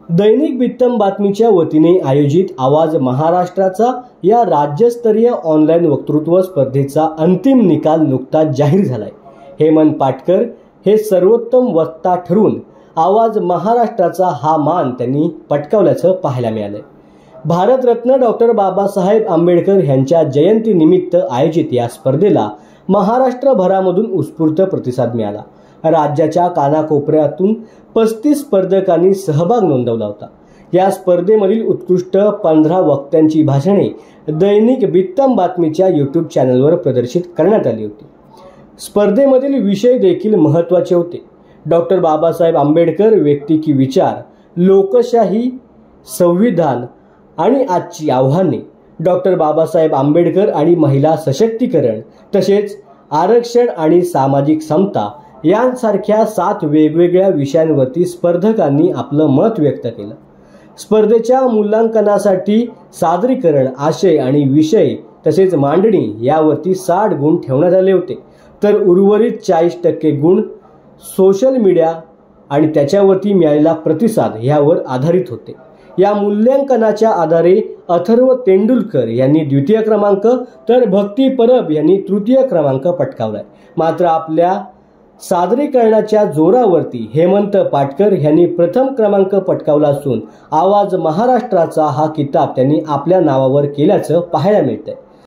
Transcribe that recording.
दैनिक बित्तम बातमीच्या वतीने आयोजित आवाज महाराष्ट्राचा या राज्यस्तरीय ऑनलाईन वक्तृत्व स्पर्धेचा अंतिम निकाल नुकताच जाहीर झालाय। हेमंत पाटकर हे सर्वोत्तम वक्ता ठरून आवाज महाराष्ट्राचा हा मान त्यांनी पटकावल्याचं पाहायला मिळालंय। भारतरत्न डॉक्टर बाबासाहेब आंबेडकर यांच्या जयंतीनिमित्त आयोजित या स्पर्धेला महाराष्ट्रभरामधून उत्स्फूर्त प्रतिसाद मिळाला। राज्याच्या कानाकोपऱ्यातून 35 स्पर्धकांनी सहभाग नोंदवला होता। या स्पर्धेमधील उत्कृष्ट 15 वक्त्यांची भाषणे दैनिक बित्तम बातमीच्या YouTube चॅनलवर प्रदर्शित करण्यात आली होती। स्पर्धेमधील विषय देखील महत्त्वाचे होते। डॉक्टर बाबासाहेब आंबेडकर, व्यक्ती की विचार, लोकशाही, संविधान आणि आजची आव्हाने, डॉक्टर बाबासाहेब आंबेडकर आणि महिला सशक्तीकरण, तसेच आरक्षण आणि सामाजिक समता यांसारख्या 7 वेगवेगळ्या विषयांवरती स्पर्धकांनी आपलं मत व्यक्त केलं। स्पर्धेच्या मूल्यांकनासाठी सादरीकरण, आशय आणि विषय तसेच मांडणी यावरती 60 गुण ठेवण्यात आले होते, तर उर्वरित 40% गुण सोशल मीडिया आणि त्याच्यावरती मिळालेला प्रतिसाद यावर आधारित होते। या मूल्यांकनाच्या आधारे अथर्व तेंडुलकर यांनी द्वितीय क्रमांक तर भक्ती परब यांनी तृतीय क्रमांक पटकावलाय। मात्र आपल्या सादरीकरणाच्या जोरावरती हेमंत पाटकर यांनी प्रथम क्रमांक पटकावला असून आवाज महाराष्ट्राचा हा किताब त्यांनी आपल्या नावावर केल्याचं पाहायला मिळतंय।